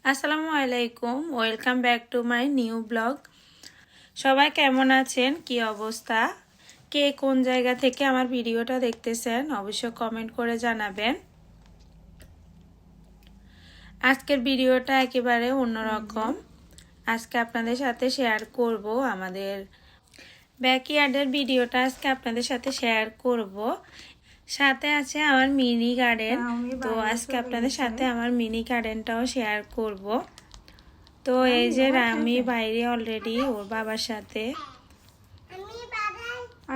আসসালামু আলাইকুম, welcome back to my new blog. সবাই কেমন আছেন, কি অবস্থা, কে কোন জায়গা থেকে আমার ভিডিওটা দেখতেছেন অবশ্যই কমেন্ট করে জানাবেন। আজকের ভিডিওটা একেবারে অন্যরকম। আজকে আপনাদের সাথে শেয়ার করব আমাদের ব্যাকইয়ার্ডের ভিডিওটা আজকে আপনাদের সাথে শেয়ার করব। সাথে আছে আমার মিনি গার্ডেন, তো আজকে আপনাদের সাথে আমার মিনি গার্ডেনটাও শেয়ার করব। তো এই যে রামি বাইরে অলরেডি ওর বাবার সাথে।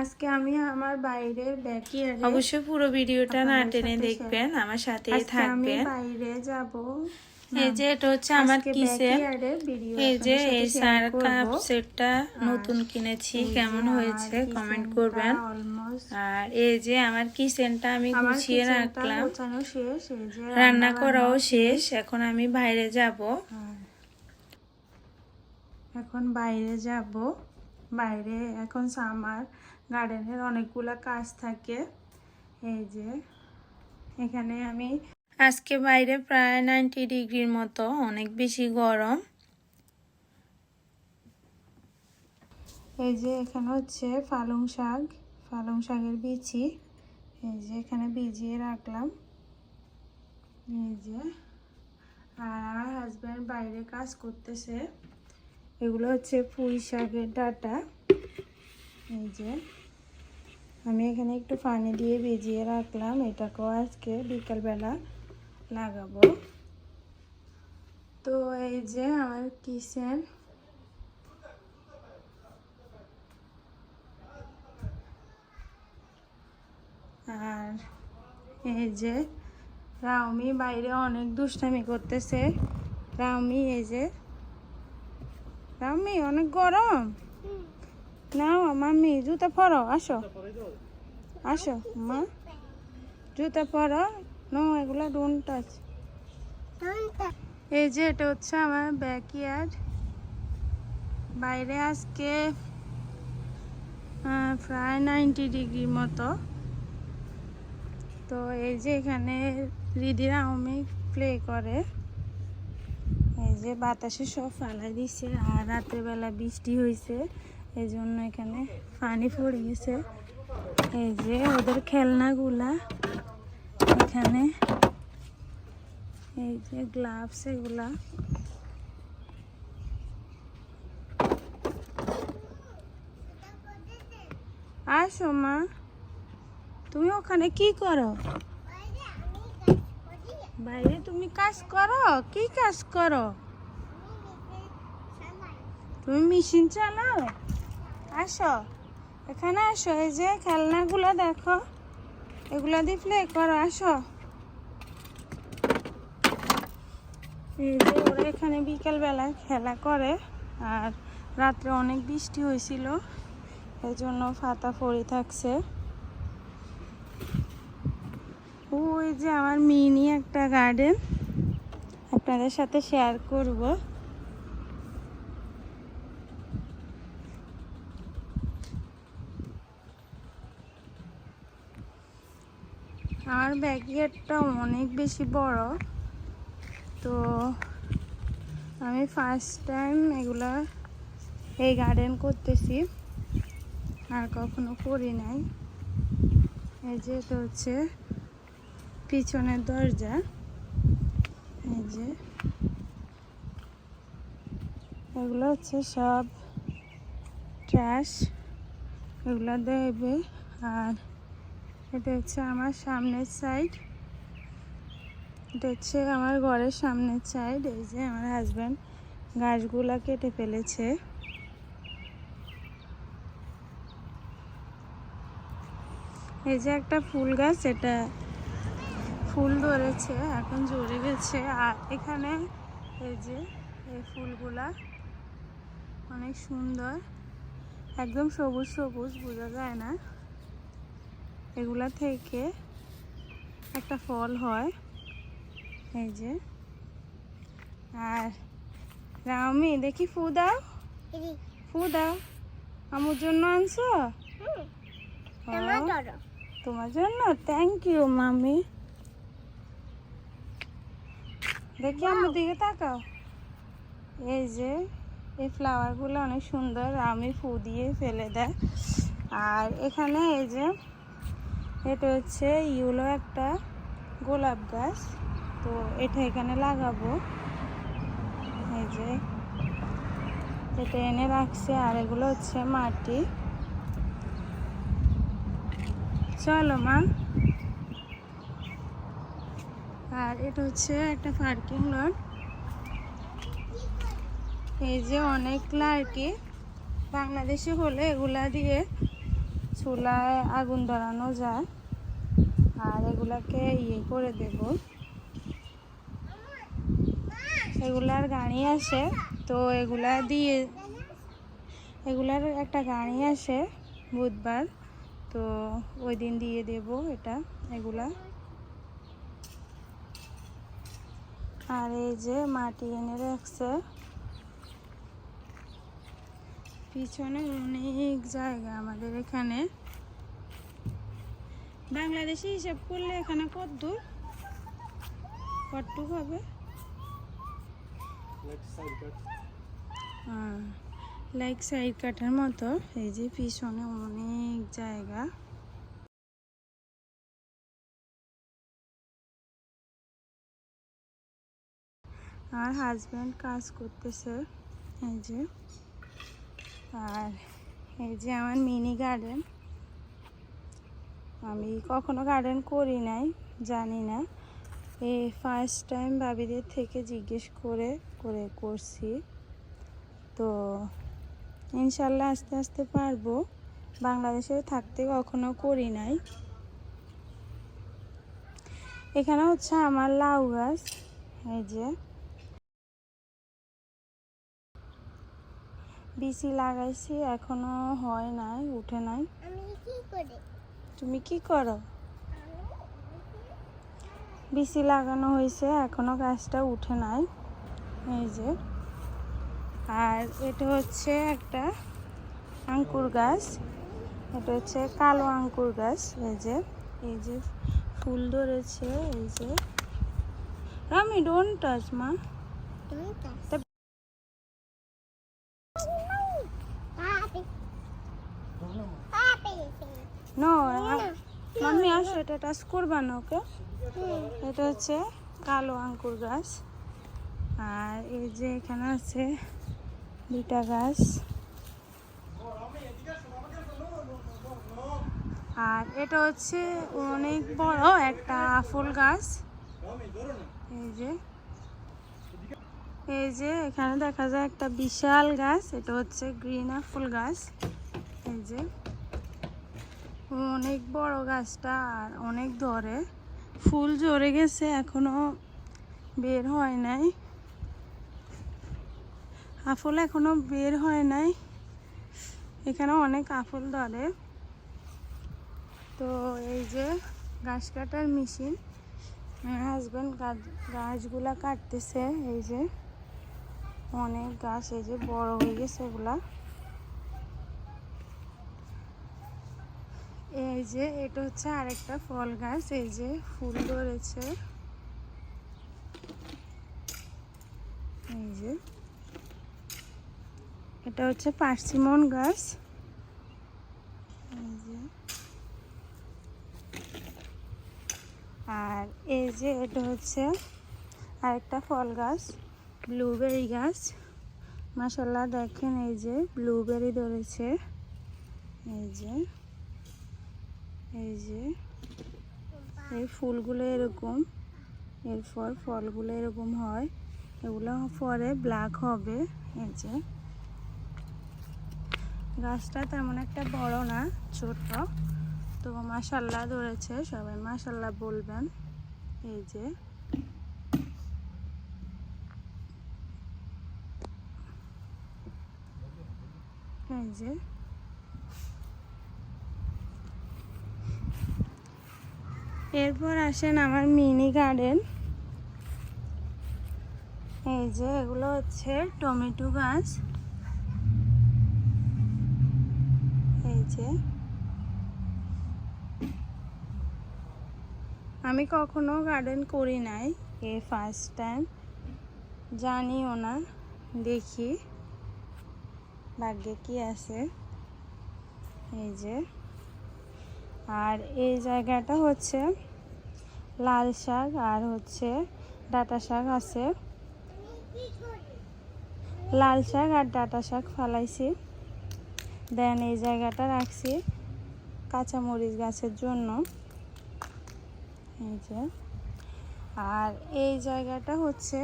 আজকে আমি আমার বাইরের ব্যাকইয়ার্ডে অবশ্যই পুরো ভিডিওটা না টেনে দেখবেন, আমার সাথেই থাকবেন। বাইরে যাব। এই যে এটা হচ্ছে আমার কিচেন। এই যে এই সার কাপ সেটটা নতুন কিনেছি, কেমন হয়েছে কমেন্ট করবেন। আর এই যে আমার কিচেনটা আমি গুছিয়ে রাখলাম, রান্না করাও শেষ। এখন আমি বাইরে যাব। বাইরে এখন সামার গার্ডেনের অনেকগুলা কাজ থাকে। এই যে এখানে আমি আজকে বাইরে প্রায় 90 ডিগ্রির মতো, অনেক বেশি গরম। এই যে এখানে হচ্ছে পালং শাকের বিচি। এই যে এখানে ভিজিয়ে রাখলাম। এই যে আর আমার হাজব্যান্ড বাইরে কাজ করতেছে। এগুলো হচ্ছে পুঁই শাকের ডাঁটা। এই যে আমি এখানে একটু পানি দিয়ে ভিজিয়ে রাখলাম, এটাকেও আজকে বিকালবেলা লাগাবো। তো এই যে আমার কিচেন। আর এই যে রাউমি বাইরে অনেক দুষ্টামি করতেছে। রাউমি এই যে রাউমি অনেক গরম। নাও মাম্মি জুতা পরো, আসো আসো মা, জুতা পরো। নো, এগুলো ডোন্ট টাচ। এই যে এটা হচ্ছে আমার ব্যাকইয়ার্ড। বাইরে আজকে প্রায় 90 ডিগ্রির মতো। তো এই যে এখানে রিদি রাউমি প্লে করে। এই যে বাতাসে সব ফালাই দিছে, আর রাত্রেবেলা বৃষ্টি হয়েছে, এই জন্য এখানে পানি পড়ে গেছে। এই যে ওদের খেলনাগুলা এখানে, এই যে গ্লাভস এগুলা। আসো মা, তুমি ওখানে কি করো? বাইরে তুমি কাজ করো? কি কাজ করো? তুমি মেশিন চালাও? আসো এখানে আসো, এই যে খেলনাগুলো দেখো, এগুলা দিয়ে প্লে করো, আসো। এই যে ওরা এখানে বিকেলবেলা খেলা করে। আর রাত্রে অনেক বৃষ্টি হয়েছিল, এই জন্য ফাতা পড়ে থাকছে। ওই যে আমার মিনি একটা গার্ডেন আপনাদের সাথে শেয়ার করব। আমার ব্যাকইয়ার্ডটা অনেক বেশি বড়। তো আমি ফার্স্ট টাইম এই গার্ডেন করতেছি, আর কখনো করি নাই। এই যে এটা হচ্ছে পিছনের দরজা। এই যে এগুলো হচ্ছে সব ট্রাশ, এগুলো দেবে। আর এটা হচ্ছে আমার সামনের সাইড, এটা হচ্ছে আমার ঘরের সামনের সাইড। এই যে আমার হাজব্যান্ড গাছগুলা কেটে ফেলেছে। এই যে একটা ফুল গাছ, এটা ফুল ধরেছে, এখন ঝরে গেছে। আর এখানে এই যে এই ফুলগুলা অনেক সুন্দর, একদম সবুজ সবুজ, বোঝা যায় না। এগুলা থেকে একটা ফল হয়। এই যে আর রামি দেখি ফু দাও, ফু দাও। আমার জন্য আনছো? তোমার জন্য? থ্যাংক ইউ মামি। দেখি আমার দিকে তাকাও। এই যে এই ফ্লাওয়ারগুলো অনেক সুন্দর, আমি ফু দিয়ে ফেলে দেয়। আর এখানে এই যে এটা হচ্ছে ইউলো একটা গোলাপ গাছ, তো এটা এখানে লাগাবো। এই যে এটা এনে রাখছে, আর এগুলো হচ্ছে মাটি। চলো মা। আর এটা হচ্ছে একটা পার্কিং লট। এই যে অনেকগুলো আর কি, বাংলাদেশে হলে এগুলা দিয়ে চুলায় আগুন ধরানো যায়, আর এগুলাকে ইয়ে করে দেব। এগুলার গাড়ি আসে, তো এগুলা দিয়ে এগুলার একটা গাড়ি আসে বুধবার, তো ওই দিন দিয়ে দেব এগুলা। আর এই যে মাটি এনে রাখছে, পিছনে অনেক জায়গা আমাদের এখানে। বাংলাদেশি হিসাব করলে এখানে কত দূর, কতটুকু হবে? লাইক সাইড কাটার মতো। এই যে পিছনে অনেক জায়গা। আর হাজব্যান্ড কাজ করতেছে এই যে। আর এই যে আমার মিনি গার্ডেন, আমি কখনো গার্ডেন করি নাই, জানি না, এই ফার্স্ট টাইম ভাবিদের থেকে জিজ্ঞেস করে করে করছি। তো ইনশাল্লাহ আস্তে আস্তে পারবো, বাংলাদেশে থাকতে কখনো করি নাই। এখানে হচ্ছে আমার লাউ গাছ, এই যে বিচি লাগাইছি, এখনো হয় নাই, উঠে নাই। তুমি কি করো? বিচি লাগানো হয়েছে, এখনো গাছটা উঠে নাই। এই যে, আর এটা হচ্ছে একটা আঙ্কুর গাছ, এটা হচ্ছে কালো আঙ্কুর গাছ। এই যে ফুল ধরেছে। এই যে আমি ডোন্ট টাচ মা। নো মাম্মি আসো, এটা টাচ করবা না, ওকে। এটা হচ্ছে কালো আঙ্কুর গাছ। আর এই যে এখানে আছে দুইটা গাছ। আর এটা হচ্ছে অনেক বড় একটা ফুল গাছ। এই যে এখানে দেখা যায় একটা বিশাল গাছ, এটা হচ্ছে গ্রিন আপেল গাছ। এই যে অনেক বড় গাছটা, আর অনেক ধরে, ফুল ঝরে গেছে, এখনো বের হয় নাই, আপেল এখনো বের হয় নাই। এখানে অনেক আপেল ধরে। তো এই যে গাছ কাটার মেশিন, হাজব্যান্ড গাছগুলা কাটতেছে। এই যে অনেক গাছ, এই যে বড় হয়ে গেছে এগুলা। এই যে এটা হচ্ছে আরেকটা ফল গাছ, এই যে ফুল ধরেছে। এই যে এটা হচ্ছে পার্সিমন গাছ। এই যে, আর এই যে এটা হচ্ছে আরেকটা ফল গাছ, ব্লুবেরি গাছ। মাশাআল্লাহ দেখেন, এই যে ব্লুবেরি ধরেছে। এই যে এই ফুলগুলো এরকম, এরপর ফলগুলো এরকম হয়, এগুলো পরে ব্ল্যাক হবে। এই যে গাছটা তেমন একটা বড় না, ছোট, তো মাশাআল্লাহ ধরেছে, সবাই মাশাআল্লাহ বলবেন। এই যে এরপর আসেন আমার মিনি গার্ডেন। এই যে এগুলো হচ্ছে টমেটো গাছ। এই যে আমি কখনো গার্ডেন করি নাই, এই ফার্স্ট টাইম, জানিও না। দেখি ভাগ্যে কি আছে। এই যে, আর এই জায়গাটা হচ্ছে লাল শাক আর হচ্ছে ডাঁটা শাক আছে। লাল শাক আর ডাঁটা শাক ফালাইছি, দেন এই জায়গাটা রাখছি কাঁচামরিচ গাছের জন্য। এই যে, আর এই জায়গাটা হচ্ছে,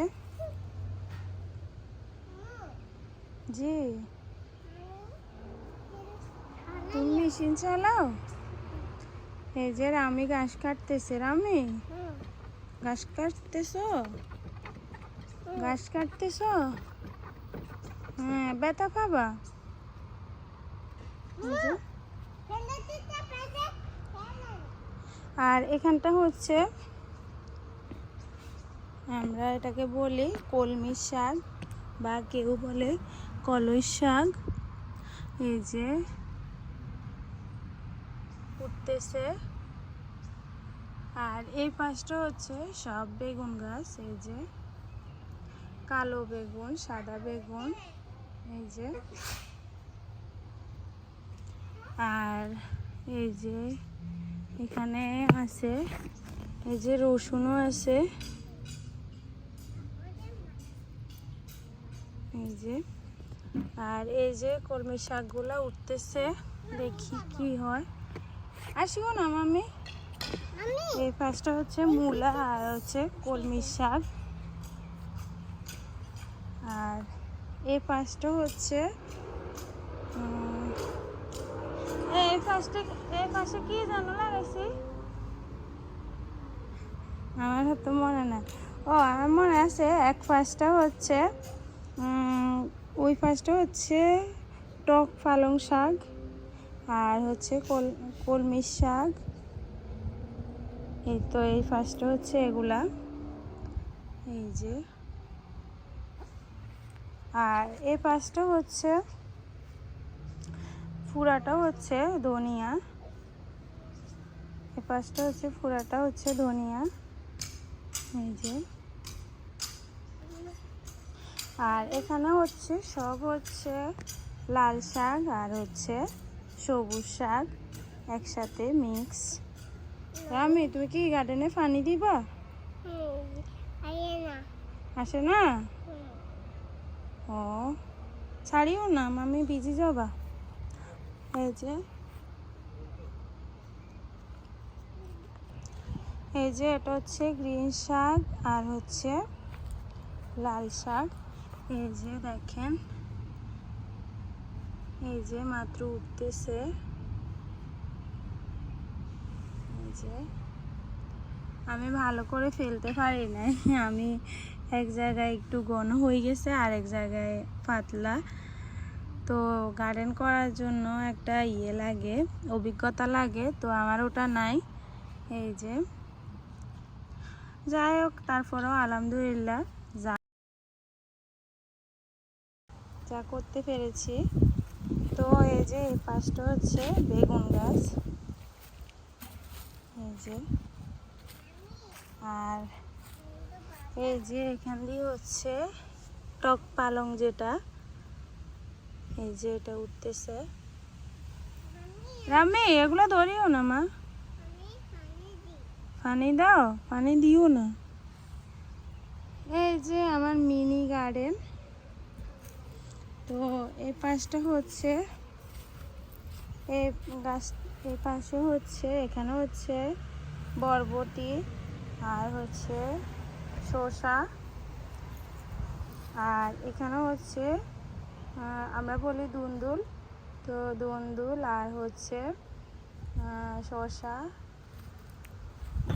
জি তুমি মেশিন চালাও? এই যে রামি ঘাস কাটতেছে। রামি ঘাস কাটতেছো? ঘাস কাটতেছো? হ্যাঁ, ব্যথা পাবা। আর এখানটা হচ্ছে, আমরা এটাকে বলি কলমি শাক বা কেউ বলে কলই শাক। এই যে উঠতেছে। আর এই পাশটা হচ্ছে সব বেগুন গাছ। এই যে কালো বেগুন, সাদা বেগুন, এই যে। আর এই যে এখানে আছে, এই যে রসুনও আছে। এই যে, আর এই যে কলমি শাকগুলা উঠতেছে, দেখি কি হয়। আসিও না মামি। এই পাশটা হচ্ছে মূলা আর হচ্ছে কলমি শাক। আর এই পাশটা হচ্ছে এই পাশে কি জানো লাগাইছি, আমার তো মনে নাই। ও, আমার মনে আছে, এক পাশটা হচ্ছে ওই পাশটা হচ্ছে টক পালং শাক আর হচ্ছে কলমি শাক। এই তো এই পাশটা হচ্ছে এগুলা। এই যে, আর এই পাশটা হচ্ছে পুরাটা হচ্ছে ধনিয়া। এই পাশটা হচ্ছে পুরাটা হচ্ছে ধনিয়া। এই যে, আর এখানে হচ্ছে সব হচ্ছে লাল শাক আর হচ্ছে সবুজ শাক একসাথে মিক্স। রামি, তুমি কি গার্ডেনে পানি দিবা? আসে না? ও, ছাড়িও না, মামি ভিজি যাবা। এই যে, এই যে এটা হচ্ছে গ্রিন শাক আর হচ্ছে লাল শাক। এই যে দেখেন, এই যে মাত্র উঠতেছে। এই যে, আমি ভালো করে ফেলতে পারি নাই, আমি এক জায়গায় একটু ঘন হয়ে গেছে আর এক জায়গায় পাতলা। তো গার্ডেন করার জন্য একটা লাগে, অভিজ্ঞতা লাগে, তো আমার ওটা নাই। এই যে, যাই হোক, তারপরেও আলহামদুলিল্লাহ যা করতে পেরেছি। তো এই যে এই পাশটা হচ্ছে বেগুন গাছ। এই যে, আর এই যে এখান দিয়ে হচ্ছে টক পালং, যেটা এই যে এটা উঠতেছে। রামি, এগুলো ধরিও না মা, পানি দাও, পানি দিও না। এই যে আমার মিনি গার্ডেন। তো এই পাশটা হচ্ছে এই গাছ, এই পাশে হচ্ছে, এখানে হচ্ছে বরবটি আর হচ্ছে শসা। আর এখানে হচ্ছে আমরা বলি দুন্দুল, তো দুন্দুল আর হচ্ছে শসা,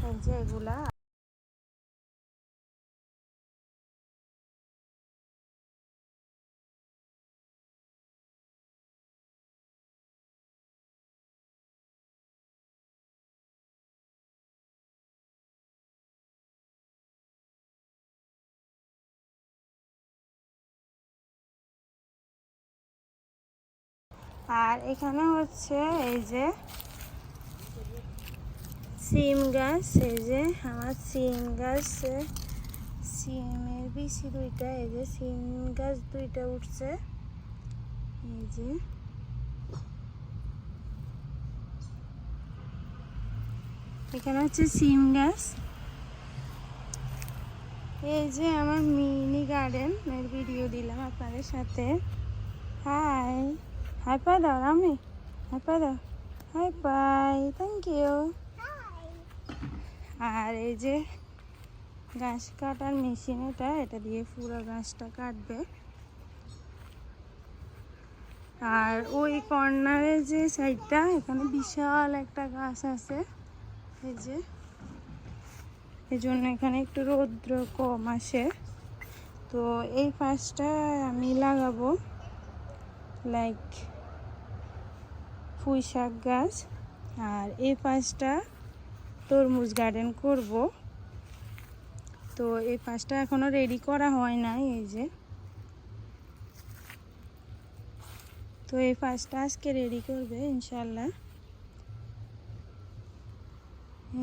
এই যে এগুলা। আর এখানে হচ্ছে এই যে সিম গাছ। এই যে আমার সিম গাছ, সিমের বিচি দুইটা, এই যে সিম গাছ দুইটা উঠছে, এই যে এখানে হচ্ছে সিম গাছ। এই যে আমার মিনি গার্ডেন এর ভিডিও দিলাম আপনাদের সাথে। হাই হাই পাই দাও আমি, হাই পাই দাও, হাই পাই, থ্যাংক ইউ। আর এই যে ঘাস কাটার মেশিন, এটা দিয়ে পুরো ঘাসটা কাটবে। আর ওই কর্নারে যে সাইডটা, এখানে বিশাল একটা গাছ আছে, এই যে এই জন্য এখানে একটু রৌদ্র কম আসে। তো এই পাশটা আমি লাগাবো লাইক পুঁই শাক গাছ, আর এই পাশটা তরমুজ গার্ডেন করব। তো এই পাশটা এখনো রেডি করা হয় নাই, এই যে। তো এই পাশটা আজকে রেডি করবে ইনশাল্লাহ,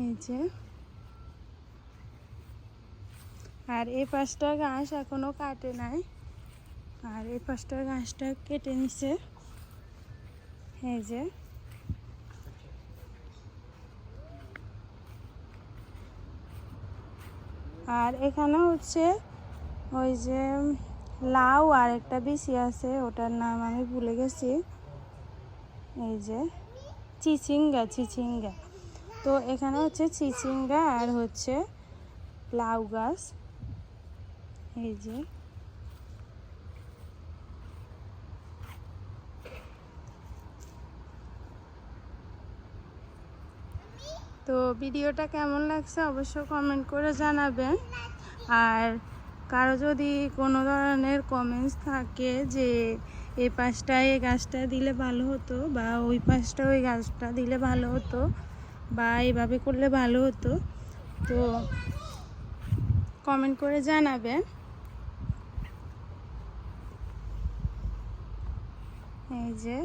এই যে। আর এই পাশটা ঘাস এখনো কাটে নাই, আর এই পাশটার ঘাসটা কেটে নিছে, এই যে। আর এখানে হচ্ছে ওই যে লাউ আর একটা বিচি আছে, ওটার নাম আমি ভুলে গেছি, এই যে চিচিঙ্গা। তো এখানে হচ্ছে চিচিঙ্গা আর হচ্ছে লাউ গাছ, এই যে। তো ভিডিওটা কেমন লাগছে অবশ্যই কমেন্ট করে জানাবেন। আর কারো যদি কোনো ধরনের কমেন্টস থাকে যে এই পাশটা এই গাছটা দিলে ভালো হতো, বা ওই পাশটা ওই গাছটা দিলে ভালো হতো, বা এইভাবে করলে ভালো হতো, তো কমেন্ট করে জানাবেন, এই যে।